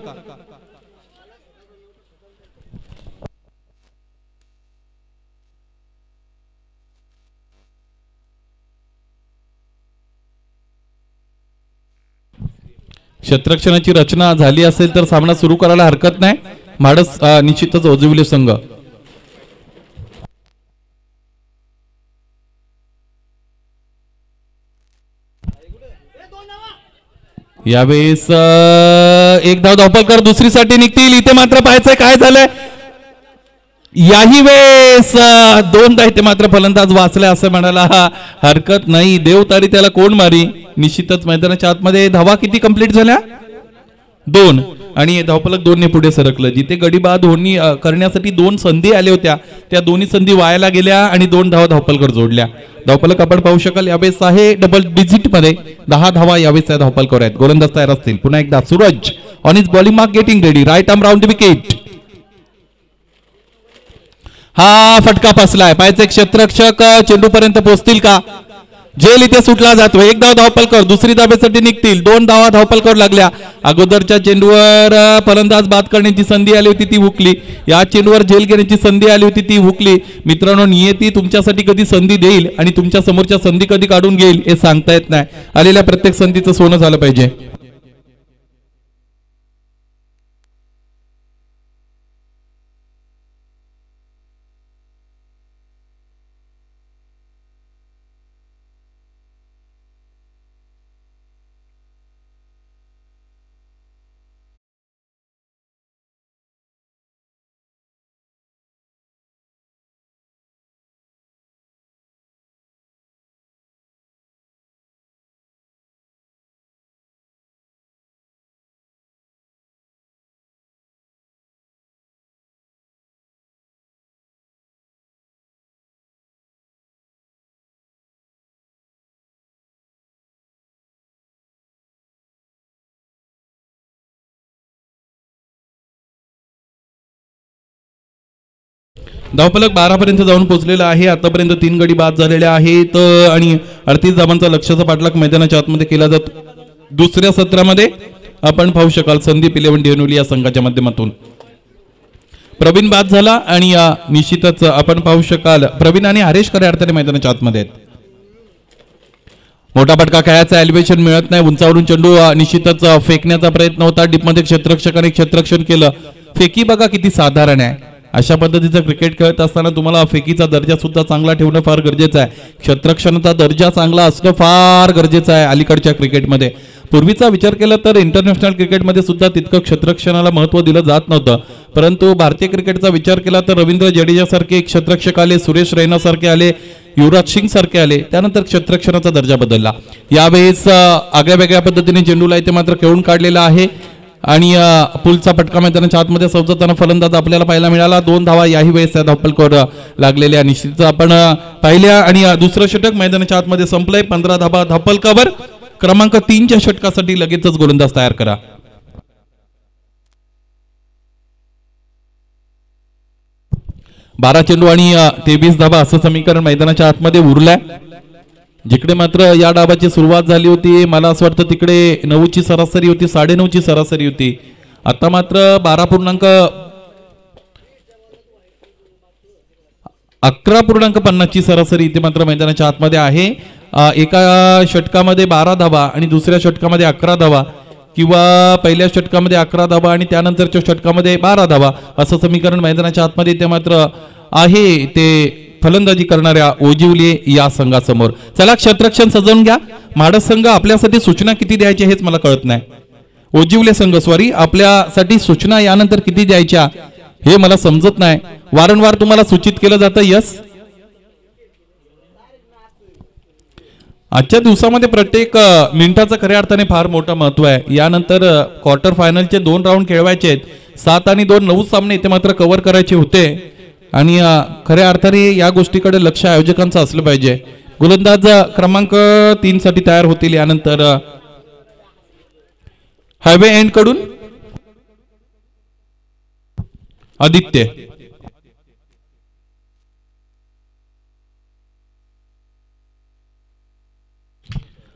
क्षेत्ररक्षणाची रचना झाली असेल तर सामना सुरू करायला हरकत नाही. म्हाडस निश्चितच ओजिवले संघ. यावेळेस 1 धाव धावपलकर दुसरीसाठी निघतील. इथे मात्र पाहायचंय काय झालंय. याही वेळेस 2दा इथे मात्र फलंदाज वाचलाय असं म्हणायला हरकत नाही. देवतारी त्याला कोण मारी. निश्चितच मैदानाच्या आतमध्ये धावा किती कंप्लीट झाल्या 2 आणि धावपलक 2 ने पुढे सरकलं. जिथे गडी बाद होणी करण्यासाठी 2 संधी आल्या होत्या त्या दोन्ही संधी वायाला गेल्या आणि 2 धावा धावपलकर जोडल्या. धावपलक आपण पाहू शकाल यावेळेस आहे डबल डिजिट मध्ये 10 धावा यावेळेस त्या धावपलकर आहेत. गोलंदाज तयार असतील. पुन्हा एकदा Suraj on is bowling mark getting ready. Right arm round wicket. हा फटका फसलाय. पाहायचे क्षेत्ररक्षक चेंडू पर्यंत पोहोचतील का. झेल इथे सुटला जातो. एक धाव धावपलकर दुसरी धावेसाठी निघतील. 2 धावा धावपलकर लागल्या. अगोदरच्या चेंडूवर फलंदाज बाद करण्याची संधी आली होती ती हुकली. या चेंडूवर झेल घेण्याची संधी आली होती ती हुकली. मित्रांनो, नियती तुमच्यासाठी कधी संधी देईल आणि तुमच्या समोरच्या संधी कधी काढून घेईल हे सांगता येत नाही. आलेल्या प्रत्येक संधीचं सोनं झालं पाहिजे. धावफलक 12 पर्यंत जाऊन पोहोचलेला आहे. आतापर्यंत 3 गडी बाद झालेले आहेत आणि 38 धावांचा लक्ष्याचा पाठलाग मैदानाच्या आतमध्ये केला जातो. दुसऱ्या सत्रामध्ये आपण पाहू शकाल संदीप 11 डेनोली या संघाच्या माध्यमातून प्रवीण बाद झाला आणि निश्चितच आपण पाहू शकाल प्रवीण आणि हरेश खऱ्या अर्थाने मैदानाच्या आतमध्ये आहेत. मोठा फटका खेळायचा एलिव्हेशन मिळत नाही. उंचावरून चेंडू निश्चितच फेकण्याचा प्रयत्न होता. डीपमध्ये क्षेत्ररक्षकाने क्षेत्ररक्षण केलं. फेकी बघा किती साधारण आहे. अशा पद्धतीचं क्रिकेट खेळत असताना तुम्हाला फेकीचा दर्जा सुद्धा चांगला ठेवणं फार गरजेचं आहे. क्षेत्ररक्षणाचा दर्जा चांगला असणं फार गरजेचं आहे अलीकडच्या क्रिकेटमध्ये. पूर्वीचा विचार केला तर इंटरनॅशनल क्रिकेटमध्ये सुद्धा तितकं क्षेत्ररक्षणाला महत्त्व दिलं जात नव्हतं. परंतु भारतीय क्रिकेटचा विचार केला तर रवींद्र जडेजासारखे क्षेत्ररक्षक आले, सुरेश रैनासारखे आले, युवराज सिंग सारखे आले. त्यानंतर क्षेत्ररक्षणाचा दर्जा बदलला. यावेळेस आगळ्या वेगळ्या पद्धतीने चेंडूला इथे मात्र खेळून काढलेला आहे आणि पुलचा फटका मैदानाच्या आतमध्ये सवजताना फलंदाज आपल्याला पाहायला मिळाला. 2 धावा याही वेळेस त्या धावपलकर लागलेल्या निश्चित आपण पाहिल्या आणि दुसरं षटक मैदानाच्या आतमध्ये संपलंय. 15 धावा धावपलकावर. क्रमांक 3च्या षटकासाठी लगेचच गोलंदाज तयार करा. बारा चेंडू आणि 23 धावा असं समीकरण मैदानाच्या आतमध्ये उरलंय. जिकडे मात्र या डावाची सुरुवात झाली होती मला असं वाटतं तिकडे 9ची सरासरी होती, 9.5ची सरासरी होती. आता मात्र 11.50ची सरासरी इथे मात्र मैदानाच्या आतमध्ये आहे. एका षटकामध्ये 12 धावा आणि दुसऱ्या षटकामध्ये 11 धावा किंवा पहिल्या षटकामध्ये 11 धावा आणि त्यानंतरच्या षटकामध्ये 12 धावा असं समीकरण मैदानाच्या आतमध्ये इथे मात्र आहे ते फलंदाजी करणाऱ्या ओजिवले या संघासमोर. चला क्षेत्ररक्षण सजवून घ्या. माडस संघ आपल्यासाठी सूचना किती द्यायच्या हेच मला कळत नाही. ओजिवले संघ आपल्यासाठी सूचना यानंतर किती द्यायच्या हे मला समजत नाही. वारंवार तुम्हाला सूचित केलं जातं. यस, आजच्या दिवसामध्ये प्रत्येक मिनिटाचं खऱ्या अर्थाने फार मोठं महत्व आहे. यानंतर क्वार्टर फायनलचे 2 राऊंड खेळवायचे आहेत. 7 आणि 2 9 सामने इथे मात्र कव्हर करायचे होते आणि खऱ्या अर्थाने या गोष्टीकडे लक्ष आयोजकांचं असलं पाहिजे. गोलंदाज क्रमांक 3 साठी तयार होतील. यानंतर हायवे एंड कडून आदित्य.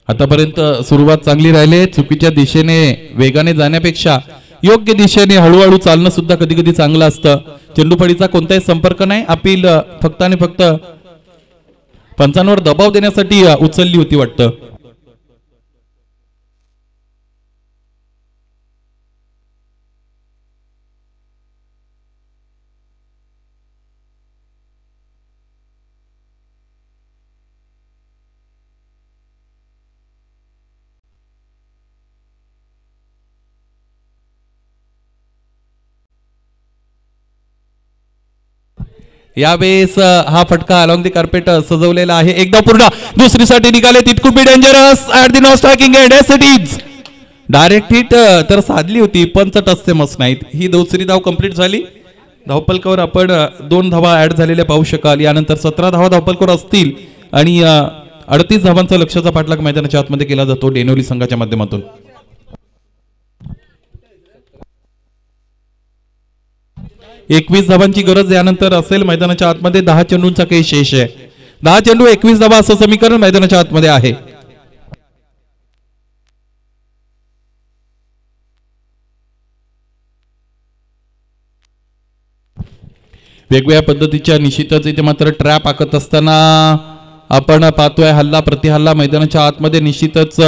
आतापर्यंत सुरुवात चांगली राहिली. चुकीच्या दिशेने वेगाने जाण्यापेक्षा योग्य दिशेने हळूहळू चालणं सुद्धा कधी कधी चांगलं असतं. चेंडूफळीचा कोणताही संपर्क नाही. अपील फक्त आणि फक्त पंचांवर दबाव देण्यासाठी उचलली होती वाटतं. यावेळेस हा फटका अलॉंग द कार्पेट सजवलेला आहे. एकदा पूर्ण दुसरीसाठी निघाले. It could be dangerous at the no striking end. As it is. Direct hit तर साधली होती पण टचचे मस्त नाहीत. ही दुसरी धाव कंप्लीट झाली. धावपलकावर आपण 2 धावा ऍड झालेल्या पाहू शकाल. यानंतर 17 धावा धावपलकावर असतील आणि 38 धावांचा लक्ष्याचा पाठलाग मैदानाच्या आतमध्ये केला जातो डेनोली संघाच्या माध्यमातून. 21 धावांची गरज यानंतर असेल. मैदानाच्या आतमध्ये 10 चेंडूंचा काही शेष आहे. 10 चेंडू 21 धावा असं समीकरण मैदानाच्या आतमध्ये आहे. वेगवेगळ्या पद्धतीच्या निश्चितच इथे मात्र ट्रॅप आखत असताना आपण पाहतोय हल्ला प्रतिहल्ला मैदानाच्या आतमध्ये निश्चितच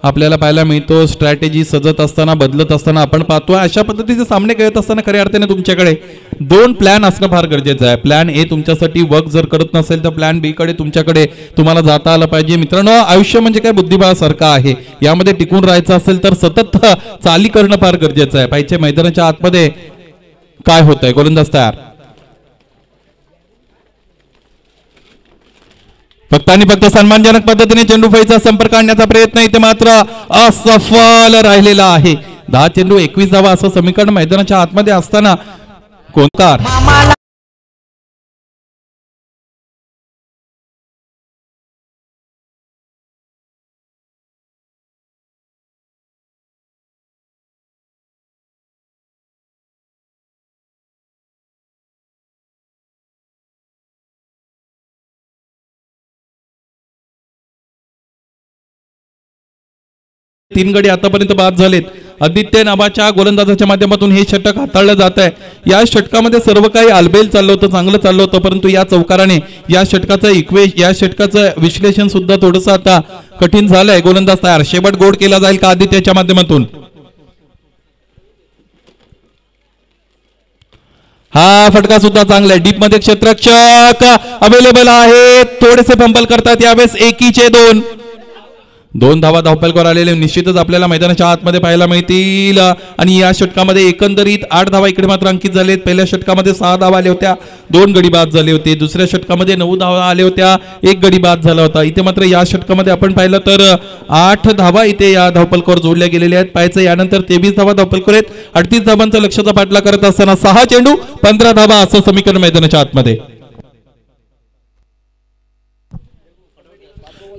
आपल्याला पाहायला मिळतो. स्ट्रॅटेजी सजत असताना बदलत असताना आपण पाहतोय अशा पद्धतीचे सामने खेळत असताना खऱ्या अर्थाने तुमच्याकडे 2 प्लॅन असणं फार गरजेचं आहे. प्लॅन ए तुमच्यासाठी वर्क जर करत नसेल तर प्लॅन बी कडे तुमच्याकडे तुम्हाला जाता आलं पाहिजे. मित्रांनो, आयुष्य म्हणजे काय बुद्धिबळासारखं आहे. यामध्ये टिकून राहायचं असेल तर सतत चाली करणं फार गरजेचं आहे. पाहिजे मैदानाच्या आतमध्ये काय होतंय. गोलंदाज तयार. फक्त आणि फक्त सन्मानजनक पद्धतीने चेंडू फळीचा संपर्क आणण्याचा प्रयत्न इथे मात्र असफल राहिलेला आहे. 10 चेंडू 21 धावा असं समीकरण मैदानाच्या आतमध्ये असताना कोणकार तीन गडी आतापर्यंत बाद झालेत. आदित्य नावाच्या गोलंदाजाच्या माध्यमातून हे षटक हाताळलं जात आहे. या षटकामध्ये सर्व काही आलबेल चाललं होतं, चांगलं चाललं होतं, परंतु या चौकाराने या षटकाचं विश्लेषण सुद्धा थोडंसं आता कठीण झालंय. गोलंदाज तयार. शेवट गोड केला जाईल का आदित्यच्या माध्यमातून. हा फटका सुद्धा चांगला आहे. डीप मध्ये क्षेत्ररक्षक अवेलेबल आहे. थोडेसे फंबल करतात यावेळेस. एकीचे 2 धावा धावफलकावर आलेले निश्चितच आपल्याला मैदानाच्या आतमध्ये पाहायला मिळतील. आणि या षटकामध्ये एकंदरीत 8 धावा इकडे मात्र अंकित झालेत. पहिल्या षटकामध्ये 6 धावा आल्या होत्या, 2 गडी बाद झाले होते. दुसऱ्या षटकामध्ये 9 धावा आल्या होत्या, 1 गडी बाद झाला होता. इथे मात्र या षटकामध्ये आपण पाहिलं तर 8 धावा इथे या धावफलकावर जोडल्या गेलेल्या आहेत. पाहायचं यानंतर 23 धावा धावफलकावर आहेत. 38 धावांचा लक्ष्याचा पाठला करत असताना 6 चेंडू 15 धावा असं समीकरण मैदानाच्या आतमध्ये.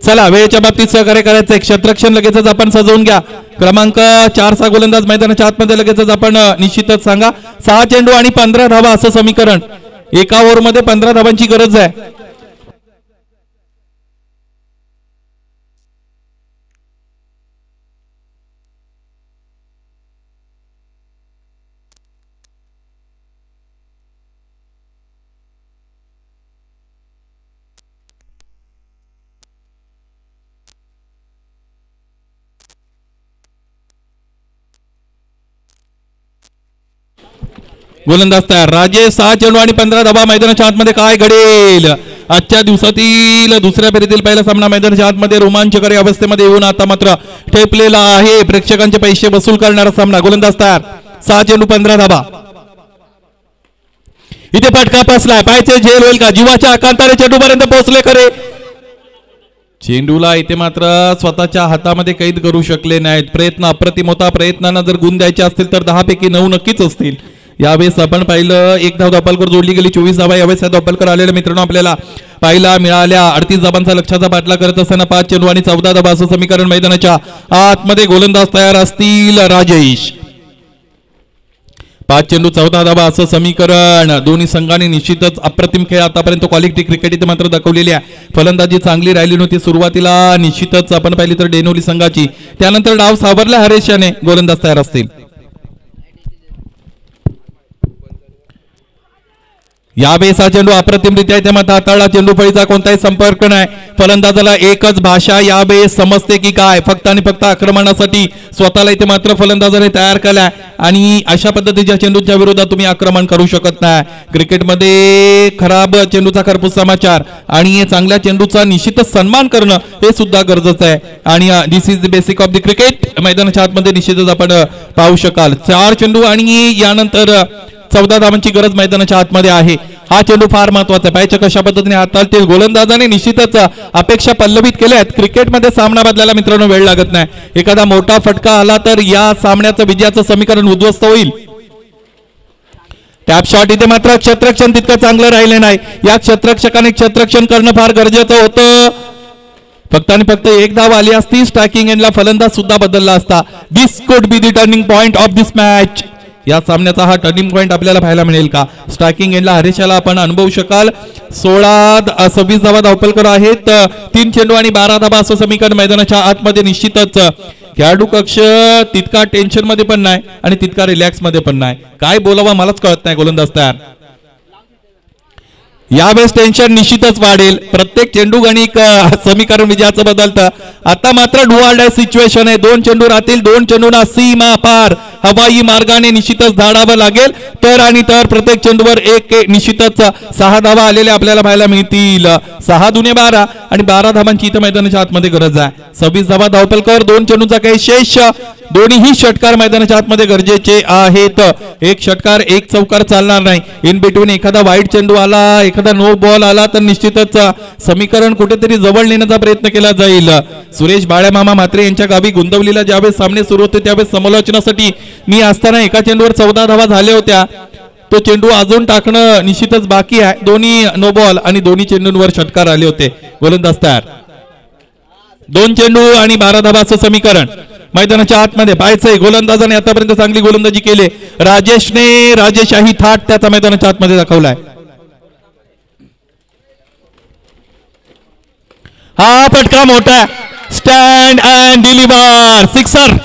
चला वेळेच्या बाबतीत सहकार्य करायचं. एक क्षेत्ररक्षण लगेचच आपण सजवून घ्या. क्रमांक 4चा गोलंदाज मैदानाच्या आतमध्ये लगेचच आपण निश्चितच सांगा. 6 चेंडू आणि 15 धावा असं समीकरण. एका ओव्हरमध्ये 15 धावांची गरज आहे. गोलंदाज तयार. राजेश 6 चेंडू आणि 15 धावा. मैदानाच्या आतमध्ये काय घडेल. आजच्या दिवसातील दुसऱ्या फेरीतील पहिला सामना मैदानाच्या आतमध्ये रोमांचकारी अवस्थेमध्ये येऊन आता मात्र ठेपलेला आहे. प्रेक्षकांचे पैसे वसूल करणारा सामना. गोलंदाज तयार. 6 चेंडू 15 धावा. इथे फटका बसलाय. पायचे झेल होईल का. जीवाच्या आकांताने चेंडूपर्यंत पोहोचले खरे. चेंडूला इथे मात्र स्वतःच्या हातामध्ये कैद करू शकले नाहीत. प्रयत्न अप्रतिम होता. प्रयत्नांना जर गुण द्यायचे असतील तर 10 पैकी 9 नक्कीच असतील. यावेळेस आपण पाहिलं 1 धाव धावफलकावर जोडली गेली. 24 धावा यावेळेस धावफलकावर आलेल्या मित्रांनो आपल्याला पाहायला मिळाल्या. 38 धावांचा लक्ष्याचा पाठला करत असताना 5 चेंडू आणि 14 धावा असं समीकरण मैदानाच्या आतमध्ये. गोलंदाज तयार असतील राजेश. 5 चेंडू 14 धावा असं समीकरण. दोन्ही संघांनी निश्चितच अप्रतिम खेळ आतापर्यंत क्वालिटी क्रिकेट इथे मात्र दाखवलेली आहे. फलंदाजी चांगली राहिली नव्हती सुरुवातीला निश्चितच आपण पाहिली तर डेनोली संघाची. त्यानंतर डाव सावरला हरेश याने. गोलंदाज तयार असतील. यावेळेस हा चेंडू अप्रतिमरित्या इथे मात्र हाताळला. चेंडू फळीचा कोणताही संपर्क नाही. फलंदाजाला एकच भाषा यावेळेस समजते की काय. फक्त आणि फक्त आक्रमणासाठी स्वतःला इथे मात्र फलंदाजाने तयार केलाय. आणि अशा पद्धतीच्या चेंडूच्या विरोधात तुम्ही आक्रमण करू शकत नाही. क्रिकेटमध्ये खराब चेंडूचा खरपूस समाचार आणि चांगल्या चेंडूचा निश्चितच सन्मान करणं हे सुद्धा गरजेचं आहे. आणि this is the basic of the cricket. मैदानाच्या आतमध्ये निश्चितच आपण पाहू शकाल 4 चेंडू आणि यानंतर 14 धावांची गरज मैदानाच्या आतमध्ये आहे. हा चेंडू फार महत्वाचा आहे. पाहिजे कशा पद्धतीने हाताळतील. गोलंदाजाने निश्चितच अपेक्षा पल्लवित केल्या आहेत. क्रिकेटमध्ये सामना बदलायला मित्रांनो वेळ लागत नाही. एखादा मोठा फटका आला तर या सामन्याचं विजयाचं समीकरण उद्ध्वस्त होईल. टॅप शॉट इथे मात्र क्षेत्ररक्षण तितकं चांगलं राहिले नाही. या क्षेत्ररक्षकाने क्षेत्ररक्षण करणं फार गरजेचं होतं. फक्त आणि फक्त 1 धाव आली असती. स्ट्रायकिंग एंडला फलंदाज सुद्धा बदलला असता. This could be the turning point of this match. या सामन्याचा हा टर्निंग पॉइंट आपल्याला पाहायला मिळेल का? स्ट्रायकिंग एंडला हरेशाला आपण अनुभवू शकाल. 26 धावा धावपलकर आहेत. 3 चेंडू आणि 12 धावा असं समीकरण मैदानाच्या आतमध्ये. निश्चितच खेळाडू कक्ष तितका टेन्शन मध्ये पण नाही आणि तितका रिलॅक्स मध्ये पण नाही. काय बोलावं मलाच कळत नाही. गोलंदाज तयार. यावेळेस टेन्शन निश्चितच वाढेल. प्रत्येक चेंडू गणिक समीकरण विजयाचं बदलतं. आता मात्र डू ऑर डाय सिच्युएशन आहे. 2 चेंडू राहतील. 2 चेंडूंना सीमा पार हवाई मार्गाने निश्चितच धाडावं लागेल. तर आणि तर प्रत्येक चेंडूवर एक निश्चितच 6 धावा आलेल्या आपल्याला पाहायला मिळतील. 6 दुने 12 आणि 12 धावांची इथं मैदानाच्या आतमध्ये गरज आहे. 26 धावा धावपलकर. 2 चेंडूंचा काही शेष. दोन्हीही षटकार मैदानाच्या आतमध्ये गरजेचे आहेत. एक षटकार एक चौकार चालणार नाही. इन बिटवीन एखादा वाईट चेंडू आला, एखादा नो बॉल आला तर निश्चितच समीकरण कुठेतरी जवळ नेण्याचा प्रयत्न केला जाईल. सुरेश बाळ्यामामा म्हात्रे यांच्या गावी गुंतवलीला ज्यावेळेस सामने सुरू होते त्यावेळेस समालोचनासाठी मी असताना एका चेंडूवर 14 धावा झाल्या होत्या. तो चेंडू अजून टाकणं निश्चितच बाकी आहे. दोन्ही नो बॉल आणि दोन्ही चेंडूंवर षटकार आले होते. गोलंदाज तयार. 2 चेंडू आणि 12 धावा असं समीकरण मैदानाच्या आतमध्ये पाहायचंय. गोलंदाजाने आतापर्यंत चांगली गोलंदाजी केली. राजेशाही थाट त्याचा मैदानाच्या आतमध्ये दाखवलाय. हा फटका मोठा. Stand and deliver. सिक्सर.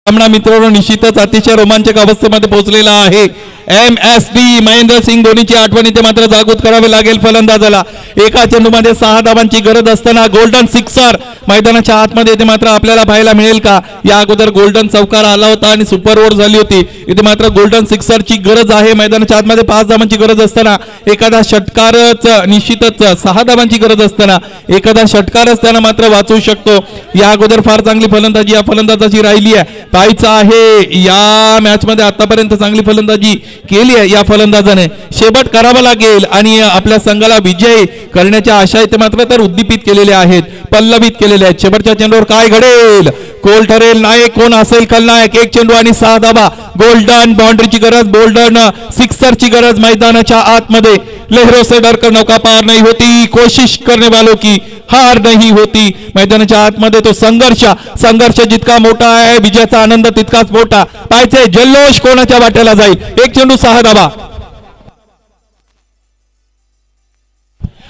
सामना मित्रांनो निश्चितच अतिशय रोमांचक अवस्थेमध्ये पोहोचलेला आहे. MSD महेंद्र सिंग धोनीची आठवण इथे मात्र जागृत करावी लागेल फलंदाजाला. एका चेंडूमध्ये 6 धावांची गरज असताना गोल्डन सिक्सर मैदानाच्या आतमध्ये इथे मात्र आपल्याला पाहायला मिळेल का? या अगोदर गोल्डन चौकार आला होता आणि सुपर ओव्हर झाली होती. इथे मात्र गोल्डन सिक्सरची गरज आहे. मैदानाच्या आतमध्ये 5 धावांची गरज असताना एखादा षटकारच निश्चितच 6 धावांची गरज असताना एखादा षटकारच त्यांना मात्र वाचवू शकतो. या अगोदर फार चांगली फलंदाजी या फलंदाजाची राहिली आहे. पाहायचं आहे या मॅच मध्ये आतापर्यंत चांगली फलंदाजी केली आहे या फलंदाजाने. शेवट करावा लागेल आणि आपल्या संघाला विजय करण्याच्या आशा इथे मात्र तर उद्दीपित केलेल्या आहेत, पल्लवित केलेल्या आहेत. शेवटच्या चेंडूवर काय घडेल? कोल ठरेल. नायक कोण असेल खलनायक? 1 चेंडू आणि 6 धावा. गोल्डन बाउंड्रीची गरज, गोल्डन सिक्सरची गरज मैदानाच्या आतमध्ये. लहरों से डरकर नौका पार नहीं होती, कोशिश करने वालों की हार नहीं होती. मैदानाच्या आतमध्ये तो संघर्ष जितका मोठा आहे विजयाचा आनंद तितकाच मोठा. पाहायचे जल्लोष कोणाच्या वाट्याला जाईल. 1 चेंडू 6 धावा.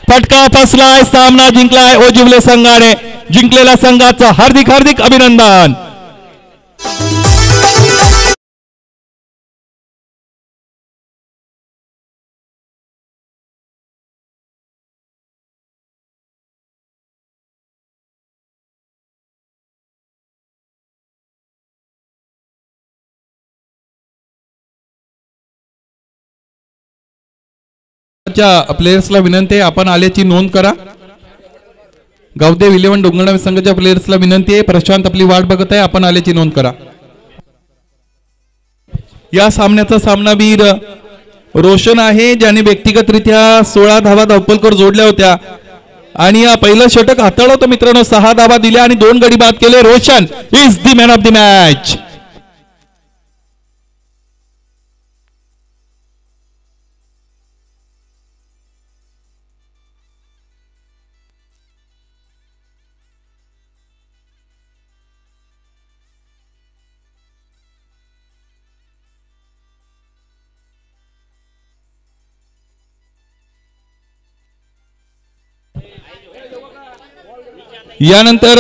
फटका फसलाय. सामना जिंकलाय ओजिवले संघाने. जिंकलेल्या संघाचं हार्दिक हार्दिक अभिनंदन. प्लेयर्सला विनंती आहे आपण आल्याची नोंद करा. गावदेव 11 डोंगरगाव संघाच्या प्लेयर्सला विनंती आहे. प्रशांत आपली वाट बघत आहे. आपण आल्याची नोंद करा. या सामन्याचा सामनावीर रोशन आहे ज्याने व्यक्तिगतरित्या 16 धावा धावपलकर जोडल्या होत्या आणि पहिलं षटक हाताळलं होतं मित्रांनो. 6 धावा दिल्या आणि 2 गडी बाद केले. Roshan is the man of the match. यानंतर